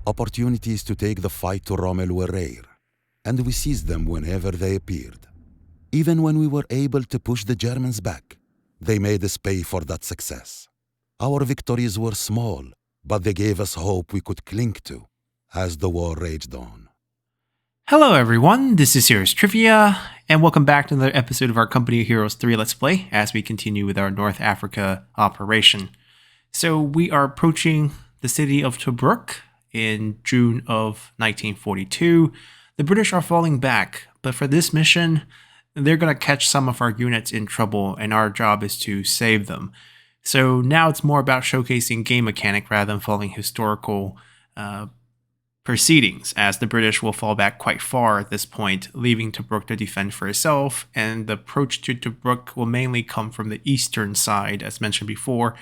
Opportunities to take the fight to Rommel were rare, and we seized them whenever they appeared. Even when we were able to push the Germans back, they made us pay for that success. Our victories were small, but they gave us hope we could cling to as the war raged on. Hello everyone, this is Serious Trivia, and welcome back to another episode of our Company of Heroes 3 Let's Play as we continue with our North Africa operation. So we are approaching the city of Tobruk in June of 1942. The British are falling back, but for this mission, they're going to catch some of our units in trouble, and our job is to save them. So now it's more about showcasing game mechanic rather than following historical proceedings, as the British will fall back quite far at this point, leaving Tobruk to defend for itself, and the approach to Tobruk will mainly come from the eastern side, as mentioned before,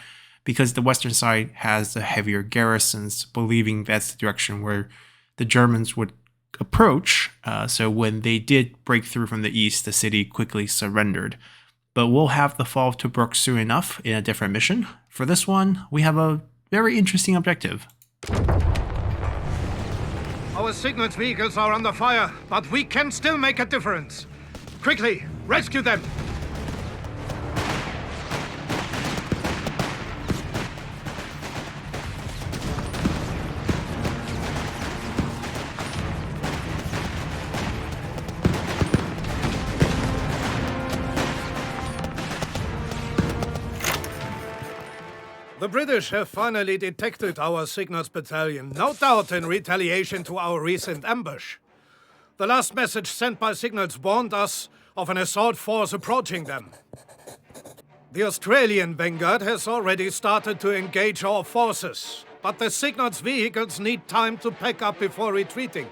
because the western side has the heavier garrisons, believing that's the direction where the Germans would approach. So when they did break through from the east, the city quickly surrendered. But we'll have the fall of Tobruk soon enough in a different mission. For this one, we have a very interesting objective. Our signals vehicles are under fire, but we can still make a difference. Quickly, rescue them! The British have finally detected our signals battalion, no doubt in retaliation to our recent ambush. The last message sent by signals warned us of an assault force approaching them. The Australian vanguard has already started to engage our forces, but the signals vehicles need time to pack up before retreating.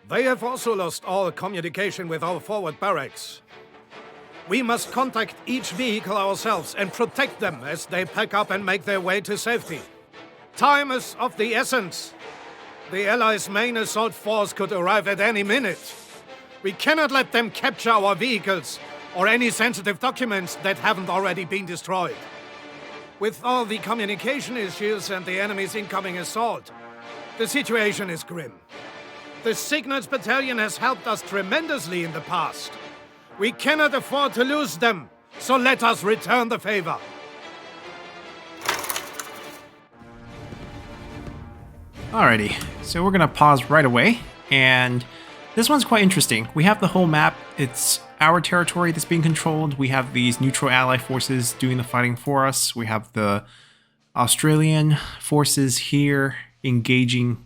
They have also lost all communication with our forward barracks. We must contact each vehicle ourselves and protect them as they pack up and make their way to safety. Time is of the essence. The Allies' main assault force could arrive at any minute. We cannot let them capture our vehicles or any sensitive documents that haven't already been destroyed. With all the communication issues and the enemy's incoming assault, the situation is grim. The Signals Battalion has helped us tremendously in the past. We cannot afford to lose them, so let us return the favor. Alrighty, so we're going to pause right away, and this one's quite interesting. We have the whole map. It's our territory that's being controlled. We have these neutral ally forces doing the fighting for us. We have the Australian forces here engaging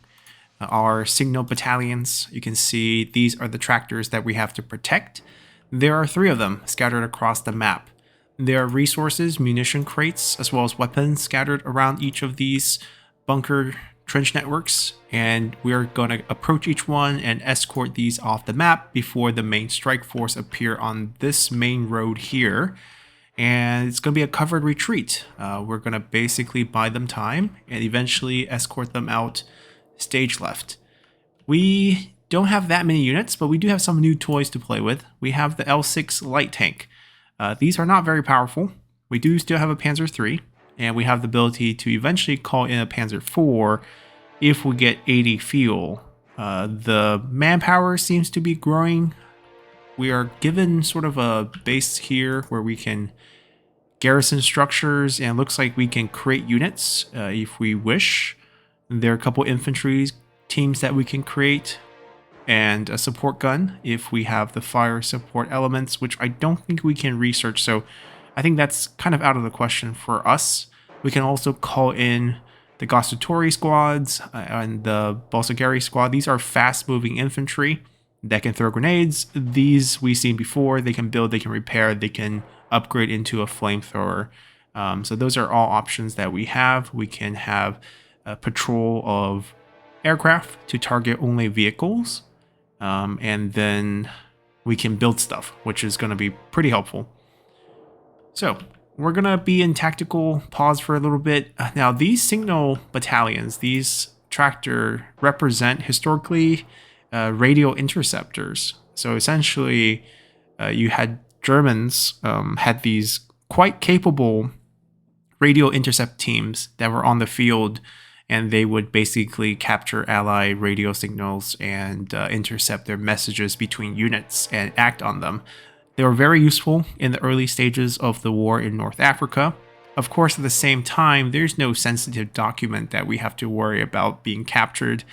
our signal battalions. You can see these are the tractors that we have to protect. There are 3 of them scattered across the map. There are resources, munition crates, as well as weapons scattered around each of these bunker trench networks, and we're going to approach each one and escort these off the map before the main strike force appear on this main road here. And it's going to be a covered retreat. We're going to basically buy them time and eventually escort them out stage left. We don't have that many units, but we do have some new toys to play with. We have the L6 light tank. These are not very powerful. We do still have a Panzer III, and we have the ability to eventually call in a Panzer IV if we get 80 fuel. The manpower seems to be growing. We are given sort of a base here where we can garrison structures, and it looks like we can create units if we wish. There are a couple infantry teams that we can create, and a support gun if we have the fire support elements, which I don't think we can research, so I think that's kind of out of the question for us. We can also call in the Gostatori squads and the Bolsogari squad. These are fast-moving infantry that can throw grenades. These we've seen before. They can build, they can repair, they can upgrade into a flamethrower. So those are all options that we have. We can have a patrol of aircraft to target only vehicles. And then we can build stuff, which is going to be pretty helpful. So we're going to be in tactical pause for a little bit. Now, these signal battalions, these tractor, represent historically radio interceptors. So essentially, you had Germans had these quite capable radio intercept teams that were on the field and they would basically capture ally radio signals and intercept their messages between units and act on them. They were very useful in the early stages of the war in North Africa. Of course, at the same time, there's no sensitive document that we have to worry about being captured.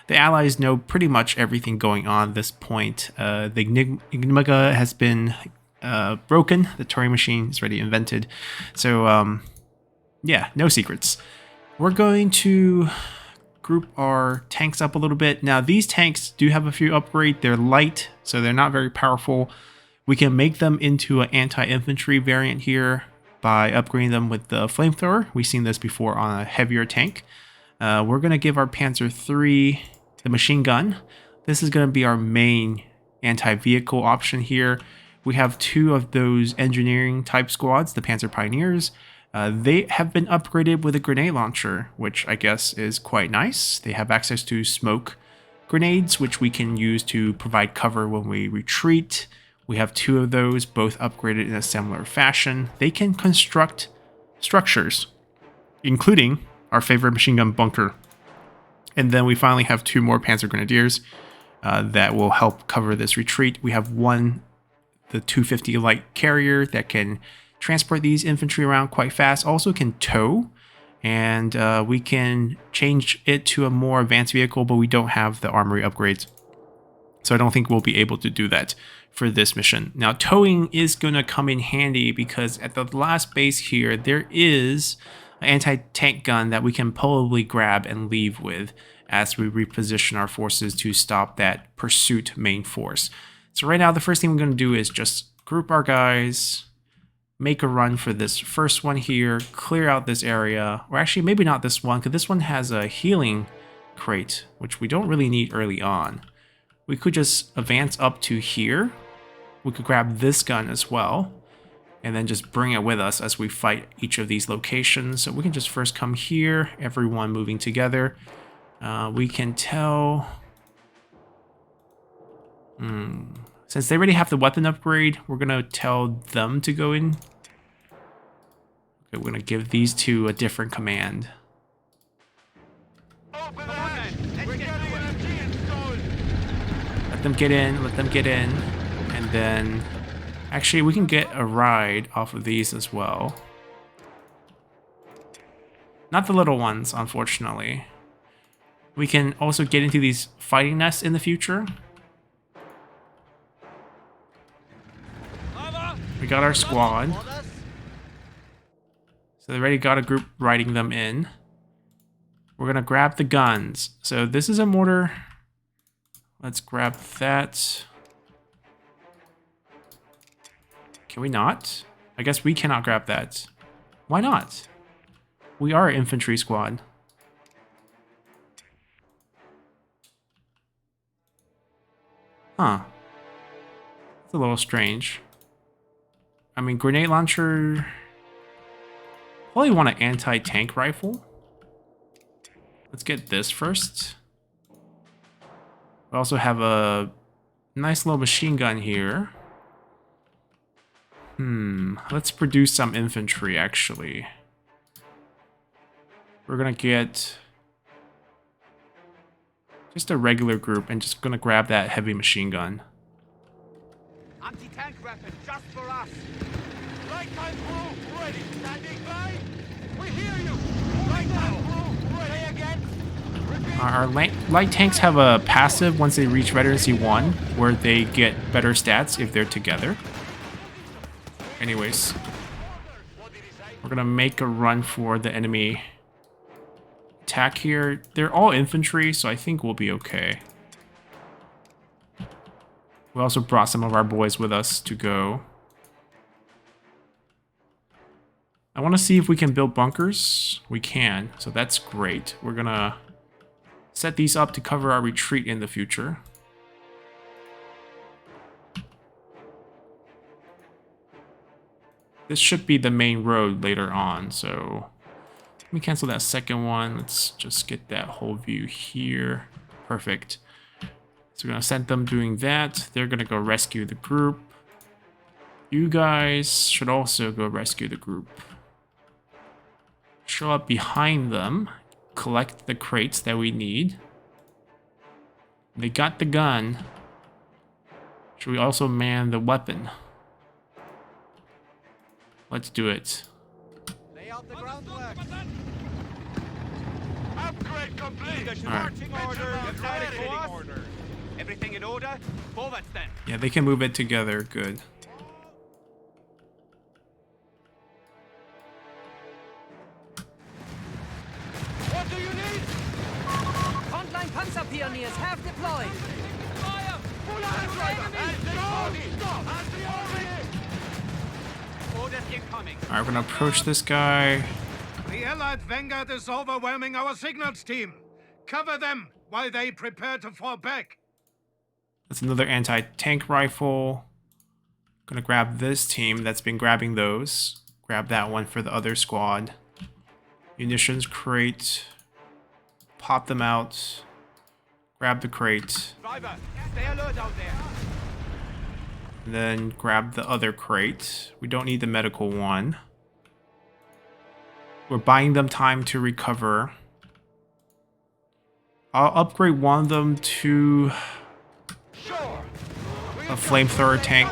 The Allies know pretty much everything going on at this point. The Enigma has been broken. The Turing machine is already invented. So, yeah, no secrets. We're going to group our tanks up a little bit. Now, these tanks do have a few upgrades. They're light, so they're not very powerful. We can make them into an anti-infantry variant here by upgrading them with the flamethrower. We've seen this before on a heavier tank. We're going to give our Panzer III the machine gun. This is going to be our main anti-vehicle option here. We have two of those engineering type squads, the Panzer Pioneers. They have been upgraded with a grenade launcher, which I guess is quite nice. They have access to smoke grenades, which we can use to provide cover when we retreat. We have two of those, both upgraded in a similar fashion. They can construct structures, including our favorite machine gun bunker. And then we finally have two more Panzer Grenadiers that will help cover this retreat. We have one, the 250 light carrier that can transport these infantry around quite fast, also can tow, and we can change it to a more advanced vehicle, but we don't have the armory upgrades. So I don't think we'll be able to do that for this mission. Now, towing is going to come in handy because at the last base here, there is an anti-tank gun that we can probably grab and leave with as we reposition our forces to stop that pursuit main force. So right now, the first thing we're going to do is just group our guys, make a run for this first one here, clear out this area, or actually maybe not this one, because this one has a healing crate, which we don't really need early on. We could just advance up to here. We could grab this gun as well, and then just bring it with us as we fight each of these locations. So we can just first come here, everyone moving together. We can tell... Since they already have the weapon upgrade, we're going to tell them to go in. Okay, we're going to give these two a different command. Let them get in, let them get in. And then, actually, we can get a ride off of these as well. Not the little ones, unfortunately. We can also get into these fighting nests in the future. We got our squad. So they already got a group riding them in. We're going to grab the guns. So this is a mortar. Let's grab that. Can we not? I guess we cannot grab that. Why not? We are an infantry squad. Huh. It's a little strange. I mean, grenade launcher... Probably want an anti-tank rifle. Let's get this first. We also have a nice little machine gun here. Let's produce some infantry, actually. We're gonna get just a regular group and just gonna grab that heavy machine gun. Anti-tank weapon just for us. Right time through, ready, standing by. We hear you. Right time through, ready again. Our light tanks have a passive once they reach Redundancy 1, where they get better stats if they're together. Anyways, we're gonna make a run for the enemy attack here. They're all infantry, so I think we'll be okay. We also brought some of our boys with us to go. I want to see if we can build bunkers. We can, so that's great. We're gonna set these up to cover our retreat in the future. This should be the main road later on, so let me cancel that second one. Let's just get that whole view here. Perfect. So we're gonna send them doing that. They're gonna go rescue the group. You guys should also go rescue the group. Show up behind them. collect the crates that we need. They got the gun. Should we also man the weapon? Let's do it. Lay out the groundwork. Upgrade complete. Marching order. Everything in order? Forwards then. Yeah, they can move it together. Good. What do you need? Frontline Panzerpioniers have deployed. Fire! Full hand driver! Orders incoming. All right, we're gonna approach this guy. The Allied Vanguard is overwhelming our signals team. Cover them while they prepare to fall back. That's another anti-tank rifle. Gonna grab this team that's been grabbing those. Grab that one for the other squad. Munitions crate. Pop them out. Grab the crate. Driver, stay alert out there. And then grab the other crate. We don't need the medical one. We're buying them time to recover. I'll upgrade one of them to Sure. a flamethrower tank.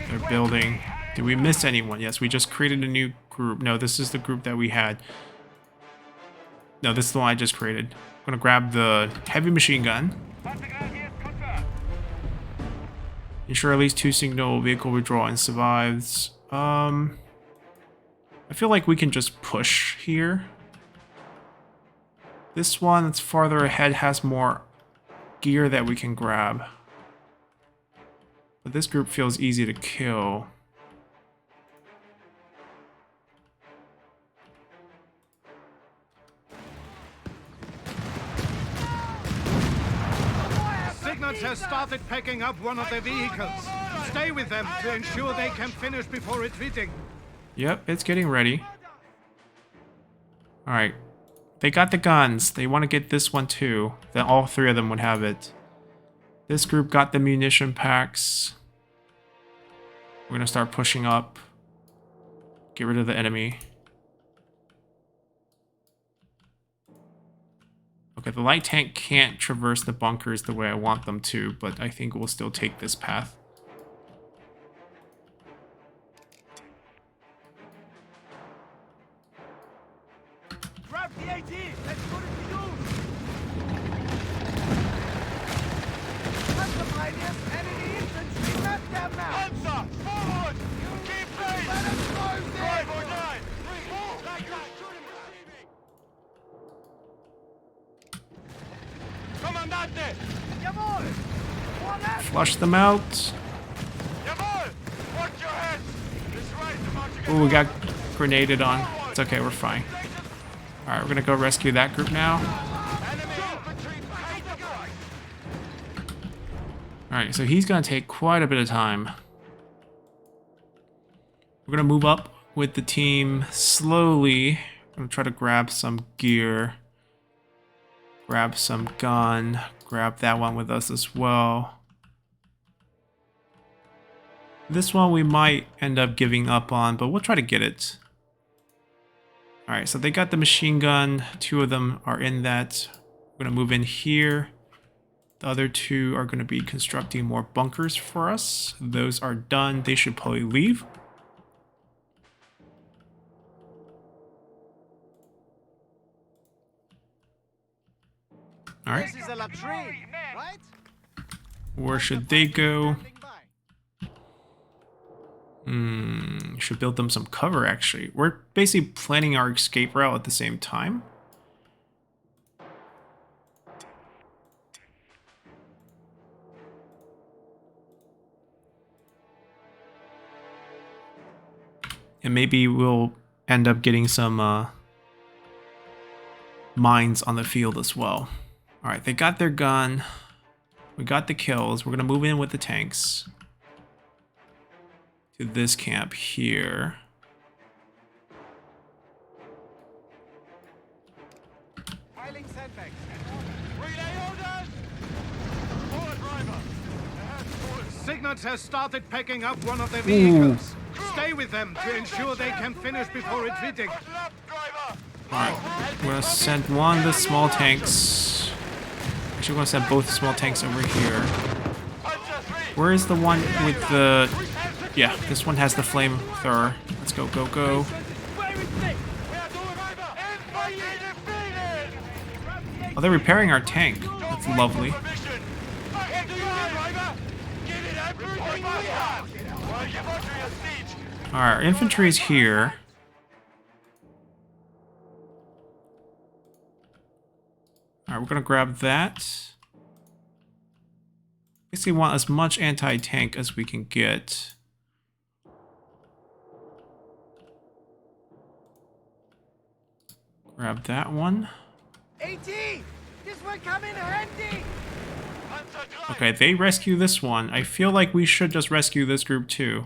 They're building. Did we miss anyone? Yes, we just created a new group. No, this is the group that we had. No, this is the one I just created. I'm gonna grab the heavy machine gun. Ensure at least 2 signal vehicle withdrawal and survives. I feel like we can just push here. This one that's farther ahead has more gear that we can grab. But this group feels easy to kill. Signals has started packing up one of their vehicles. Stay with them to ensure they can finish before retreating. Yep, it's getting ready. Alright. They got the guns. They want to get this one too. Then all 3 of them would have it. This group got the munition packs. We're going to start pushing up. Get rid of the enemy. Okay, the light tank can't traverse the bunkers the way I want them to, but I think we'll still take this path. Grab the AT. Let's put it to use. Panzerpioniers, enemy infantry, let them now. Panzer, forward. Keep pace. Let us move. Drive or die. Move like that. Comandante. Jawohl. One left. Flush them out. Jawohl. Watch your head. This right to march against. Oh, we got grenaded on. It's okay, we're fine. Alright, we're gonna go rescue that group now. Enemy infantry. Take the right. Alright, so he's gonna take quite a bit of time. We're gonna move up with the team slowly. I'm gonna try to grab some gear. Grab some gun. Grab that one with us as well. This one we might end up giving up on, but we'll try to get it. Alright, so they got the machine gun. 2 of them are in that. We're going to move in here. The other 2 are going to be constructing more bunkers for us. Those are done. They should probably leave. Alright, This is a latrine, right? where should they go? Should build them some cover, actually. We're basically planning our escape route at the same time. And maybe we'll end up getting some mines on the field as well. Alright, they got their gun. We got the kills. We're going to move in with the tanks to this camp here. Piling sandbags. Relay orders. Forward, driver. Signals has started packing up one of their vehicles. stay with them to ensure they can finish before retreating. Alright, we're gonna send one of the small tanks. Actually, we're gonna send both small tanks over here. Where is the one with the... Yeah, this one has the flamethrower. Let's go, go, go. Oh, they're repairing our tank. That's lovely. Alright, our infantry is here. Alright, we're gonna grab that. Basically want as much anti-tank as we can get. Grab that one. AT! This will come in handy! Okay, they rescue this one. I feel like we should just rescue this group too.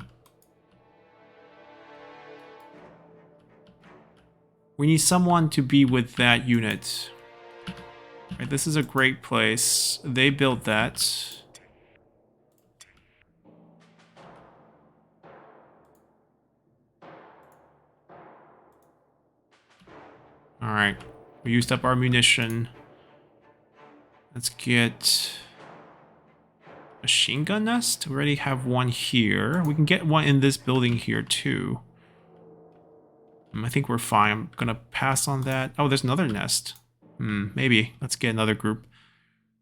We need someone to be with that unit. Right, this is a great place. They built that. Alright, we used up our munition. Let's get machine gun nest. We already have one here. We can get one in this building here too. I think we're fine. I'm gonna pass on that. Oh, there's another nest. Maybe. Let's get another group.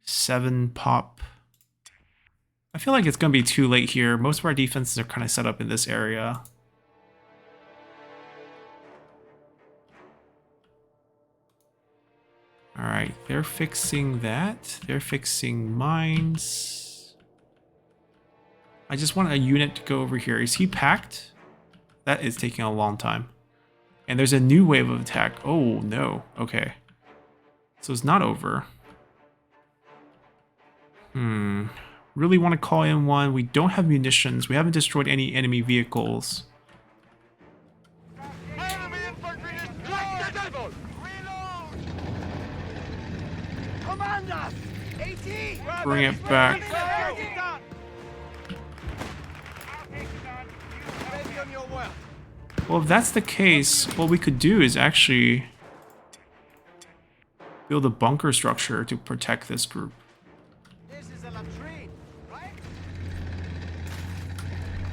7 pop. I feel like it's gonna be too late here. Most of our defenses are kind of set up in this area. Alright, they're fixing that. They're fixing mines. I just want a unit to go over here. Is he packed? That is taking a long time. And there's a new wave of attack. Oh, no. Okay. So it's not over. Really want to call in one. We don't have munitions. We haven't destroyed any enemy vehicles. Enemy infantry is destroyed! Reload! Commanders! AT! Bring it back. Ready on your work. Well, if that's the case, what we could do is actually build a bunker structure to protect this group. This is a latrine, right?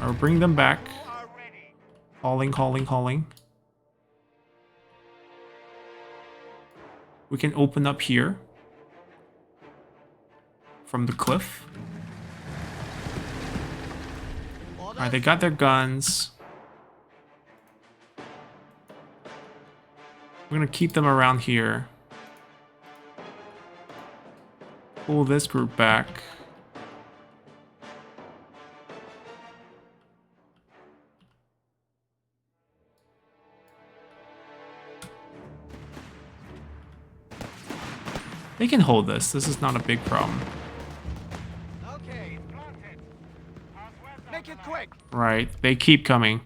Or bring them back. Calling, calling, calling. We can open up here from the cliff. Alright, they got their guns. We're gonna keep them around here. Pull this group back. They can hold this. This is not a big problem. Okay. Make it quick. Right, they keep coming.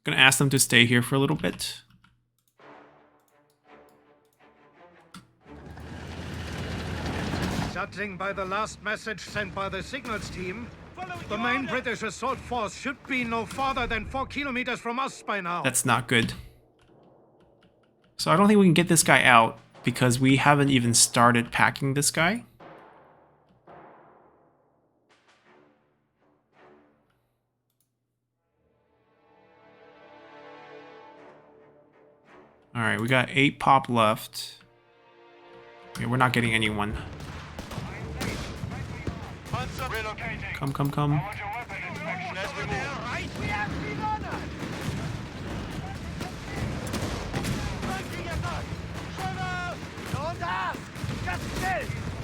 Gonna ask them to stay here for a little bit. Judging by the last message sent by the signals team, the main British assault force should be no farther than 4 kilometers from us by now. That's not good. So I don't think we can get this guy out because we haven't even started packing this guy. Alright, we got 8 pop left. Okay, we're not getting anyone. Come, come, come.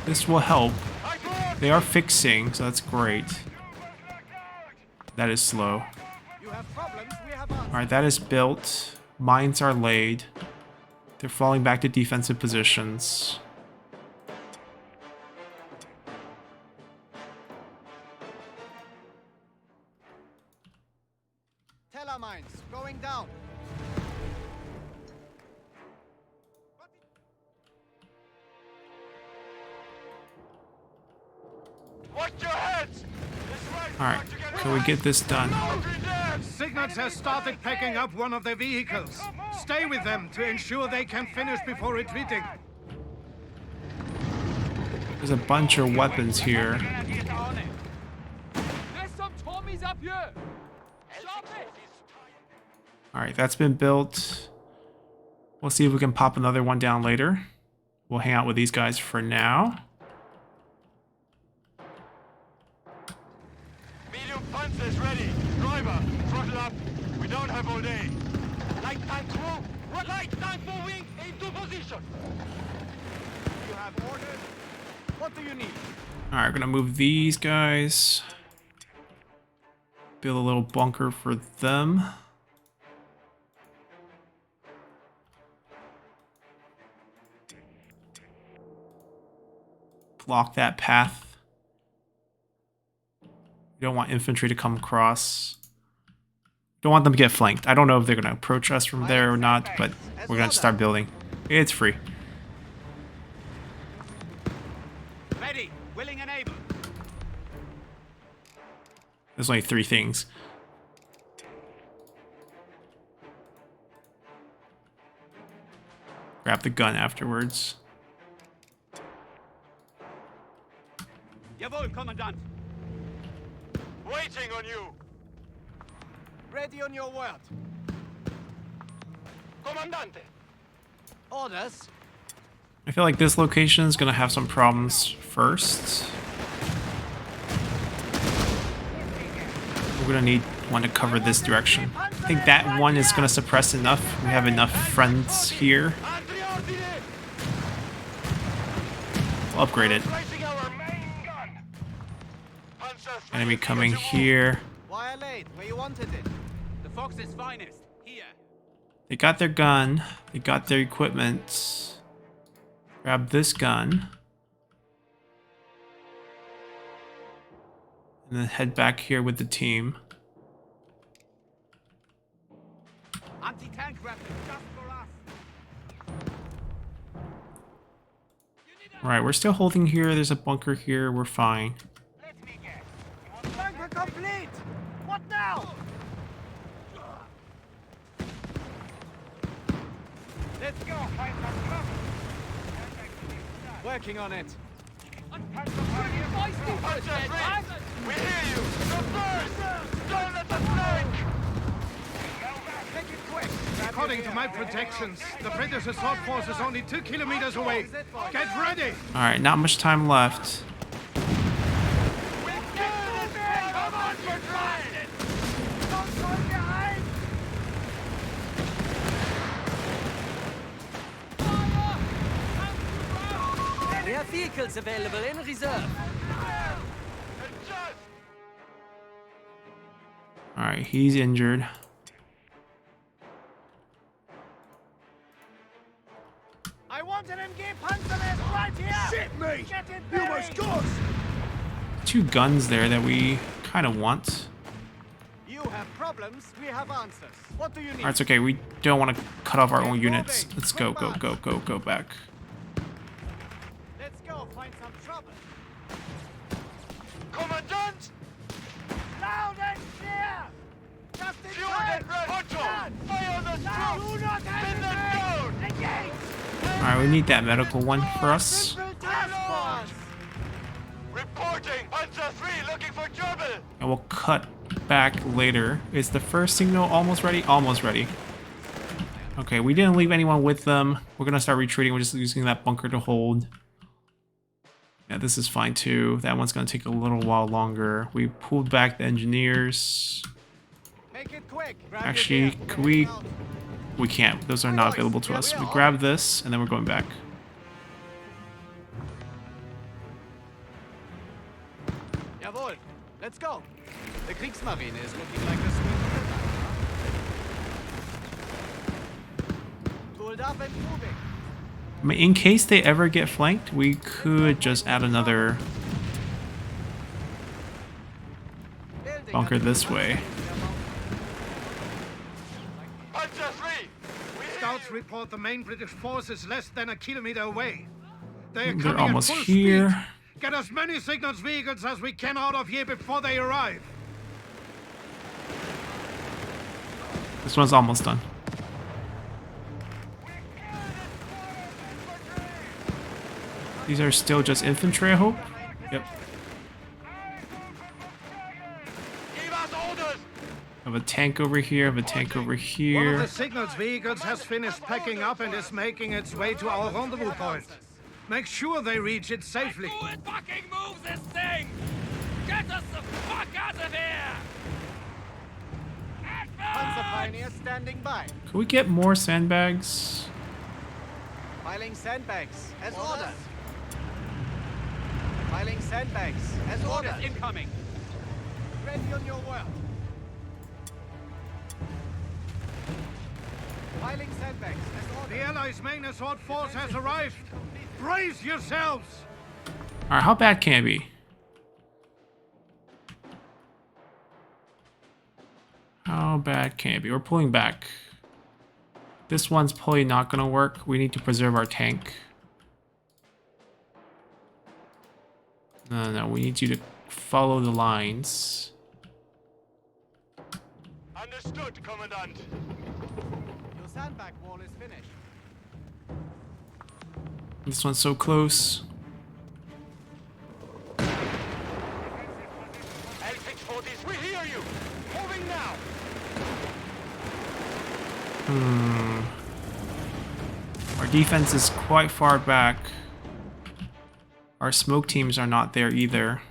This will help. They are fixing, so that's great. That is slow. Alright, that is built. Mines are laid. They're falling back to defensive positions. Teller mines going down. Watch your heads! Alright, Can we get this done? Signals has started packing up one of their vehicles. Stay with them to ensure they can finish before retreating. There's a bunch of weapons here. There's some Tommies up here. Stop it. Alright, that's been built. We'll see if we can pop another one down later. We'll hang out with these guys for now. Medium panzers ready. Driver, throttle up. We don't have all day. Light tank crew. Light tank moving into position. You have orders. What do you need? Alright, we're gonna move these guys. Build a little bunker for them. Block that path. You don't want infantry to come across. Don't want them to get flanked. I don't know if they're gonna approach us from there or not, but we're gonna start building. It's free. Ready, willing and able. There's only 3 things. Grab the gun afterwards. Jawohl, Kommandant. Waiting on you. Ready on your word. Commandante. Orders. I feel like this location is gonna have some problems first. We're gonna need one to cover this direction. I think that one is gonna suppress enough. We have enough friends here. We'll upgrade it. Enemy coming here. Wire late, where you wanted it. The Fox's finest. Here. They got their gun. They got their equipment. Grab this gun. And then head back here with the team. Anti-tank weapon just for us. Alright, we're still holding here. There's a bunker here. We're fine. Let me guess. Bunker complete! What now? Let's go. Find some trouble. Working on it. We hear you. The first. Don't let us break. Make it quick. According to my projections, the British assault force is only 2 kilometers away. Get ready! Alright, not much time left. Come on, you're trying it. Don't fall behind! We have vehicles available in reserve. Alright, he's injured. I want an MG Panzerist right here! Shit, mate! Get it You almost buried! got us! 2 guns there that we kind of want. You have problems, we have answers. What do you need? Alright, it's okay. We don't want to cut off our own units. Let's go, go, go, go, go back. Let's go find some trouble. Commandant! Loud and clear! Just in Fuel time! and red! Poncho! Fire the Now, troops! do not Send them hesitate! down! Engage! Alright, we need that medical one for us. Simple task force! Reporting! Panzer 3 looking for trouble! And we'll cut back later. Is the first signal almost ready? Almost ready. Okay, we didn't leave anyone with them. We're gonna start retreating. We're just using that bunker to hold. Yeah, this is fine too. That one's gonna take a little while longer. We pulled back the engineers. Make it quick! Grab your Actually, gear. could we... We can't. Those are not available to us. We grab this, and then we're going back. Jawohl! Let's go! The Kriegsmarine is looking like a sweet pulled up and moving. I mean, in case they ever get flanked, we could just add another Building bunker up. this way. Panzer 3! Scouts report the main British force is less than a kilometer away. They are They're coming almost at full here. speed. Get as many signals vehicles as we can out of here before they arrive. This one's almost done. These are still just infantry, I hope. Yep. Give us orders! I have a tank over here, I have a tank over One of here. the signals vehicles has finished packing up and is making its way to our rendezvous point. Make sure they reach it safely. Who fucking moves this thing? Get us the fuck out of here! Panzer Pioneer standing by. Can we get more sandbags? Piling sandbags as ordered. Piling sandbags as ordered. Incoming! Ready on your work. Piling sandbags as ordered. The Allies' main assault force has arrived. Brace yourselves! Alright, how bad can it be? How bad can it be? We're pulling back. This one's probably not gonna work. We need to preserve our tank. No, we need you to follow the lines. Understood, Commandant. Your sandbag wall is finished. This one's so close. L640s, we hear you! Moving now! Our defense is quite far back. Our smoke teams are not there either.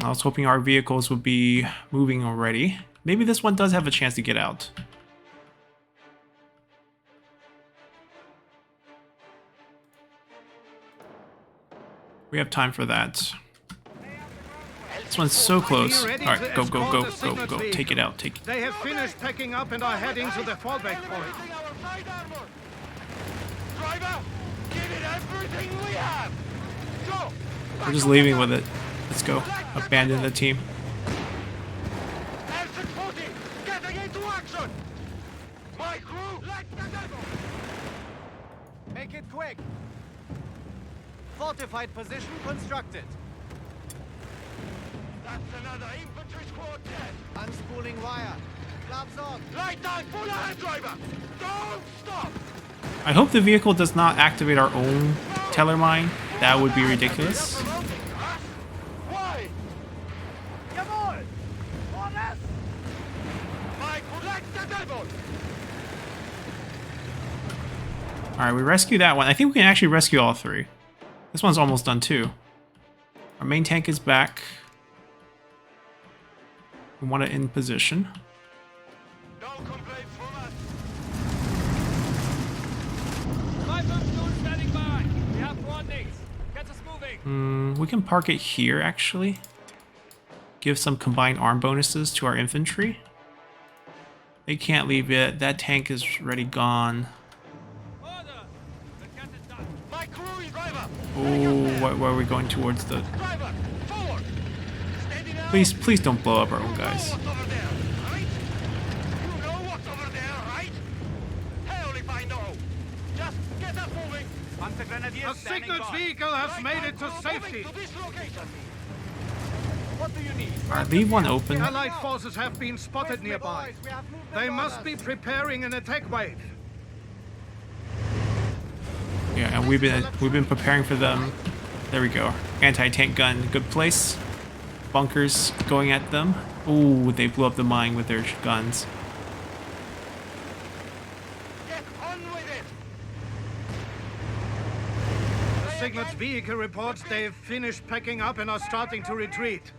I was hoping our vehicles would be moving already. Maybe this one does have a chance to get out. We have time for that. This one's so close. Alright, go, go, go, go, go. Take it out, take it. They have finished packing up and are heading to the fallback point. Using our side armor! Driver, give it everything we have! Go! We're just leaving with it. Let's go. Abandon the team. L640, getting into action! My crew, like the devil! Make it quick. Fortified position constructed. That's another infantry squad dead! Unspooling wire. Gloves on. Light tank, full ahead, driver! Don't stop! I hope the vehicle does not activate our own teller mine. That would be ridiculous. Why? Jawohl. Orders. My crew, like the devil! Alright, we rescue that one. I think we can actually rescue all three. This one's almost done too. Our main tank is back. We want it in position. No complaints from us! 552 standing by. We have coordinates. Get us moving. We can park it here, actually. Give some combined arm bonuses to our infantry. They can't leave it. That tank is already gone. Order. The cat is done. My crew is driver! Oh, why are we going towards the... Driver, forward! Steady now! Please don't blow up our own guys. You know what's over there, right? You know what's over there, right? Hell if I know! Just get us moving! A signals vehicle has made it to safety. To this location! What do you need? Alright, leave one open. Allied forces have been spotted nearby. Boys, we have moved the They must orders. be preparing an attack wave. Yeah, and we've been preparing for them. There we go. Anti-tank gun, good place. Bunkers going at them. Ooh, they blew up the mine with their guns. Get on with it! The signals vehicle reports they've finished packing up and are starting to retreat.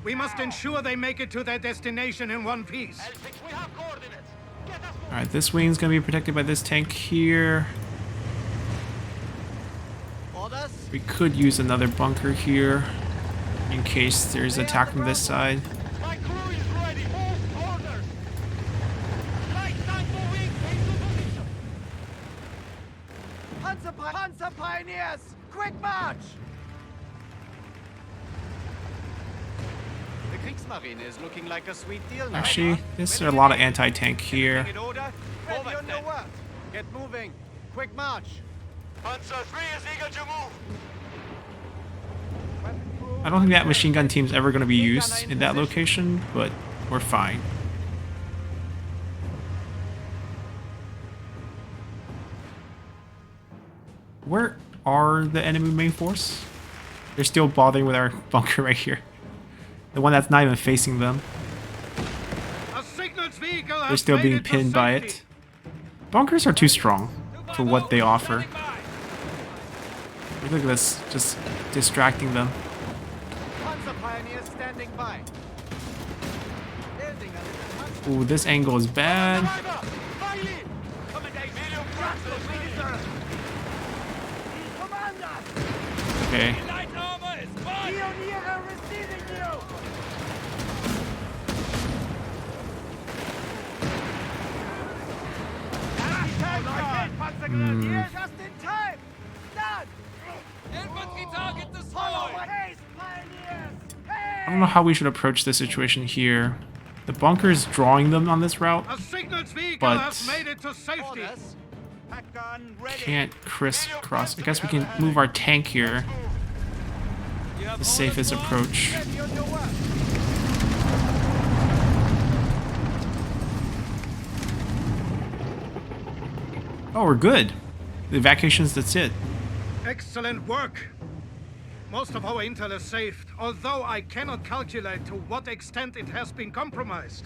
We must ensure they make it to their destination in one piece. L6, we have coordinates! Get us moving! Alright, this wing's gonna be protected by this tank here. Orders. We could use another bunker here in case there's attack from this side. My crew is ready! Move orders! Light tank moving into position! Panzer Pioneers. Quick march. Kriegsmarine is looking like a sweet deal now. Actually, there's a lot of anti-tank here. In order? Ready on your word. Get moving. Quick march. Panzer 3 is eager to move. I don't think that machine gun team's ever going to be used in that location, but we're fine. Where are the enemy main force? They're still bothering with our bunker right here. The one that's not even facing them. A signals vehicle They're has still made being it to pinned by safety. it. Bunkers are too strong for what they offer. Look at this, just distracting them. Panzer pioneers standing by. Building a little Panzer. Ooh, this angle is bad. Driver, Riley! Medium trucks to the rear. Commander! Okay. Light armor is fine. Pioniere receiving you! Just in time! Done! Infantry target Follow destroyed. haste, pioneers! I don't know how we should approach this situation here. The bunker's drawing them on this route. A signals vehicle But- has made it to safety. Orders. Pack gun ready. Can't crisscross. I guess we can move our tank here. You have The safest orders, approach. Ready on your word. Oh, we're good. The evacuations, that's it. Excellent work. Most of our intel is saved, although I cannot calculate to what extent it has been compromised.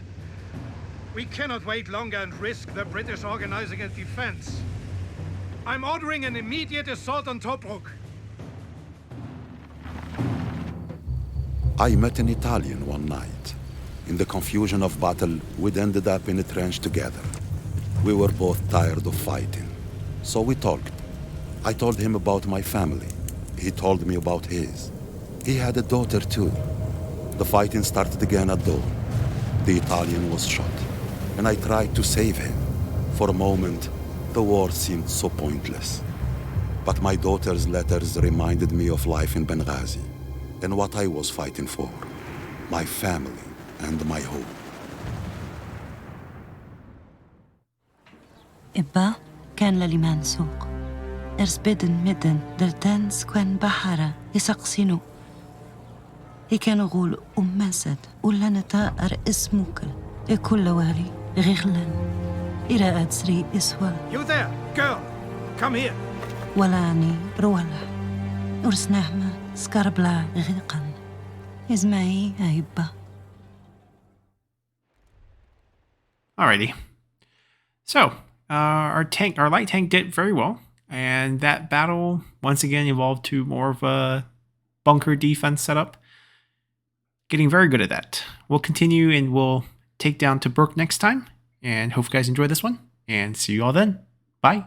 We cannot wait longer and risk the British organizing a defense. I'm ordering an immediate assault on Tobruk. I met an Italian one night. In the confusion of battle, we'd ended up in a trench together. We were both tired of fighting, so we talked. I told him about my family. He told me about his. He had a daughter too. The fighting started again at dawn. The Italian was shot, and I tried to save him. For a moment, the war seemed so pointless. But my daughter's letters reminded me of life in Benghazi and what I was fighting for, my family and my home. إبا كان لليمان سوق إرسبدن مدن درتان سكوان بحرة يسقسينو كان غول أمسد ولا نتاقر اسمك كل والي غغلن إلى أدسري إسوا You there, girl. Come here. ولاني رولا ورسنهما سكربلا غيقن إزمعي أيبا. Alrighty. So, our light tank did very well, and that battle once again evolved to more of a bunker defense setup. Getting very good at that. We'll continue and we'll take down Tobruk next time, and hope you guys enjoy this one, and see you all then. Bye.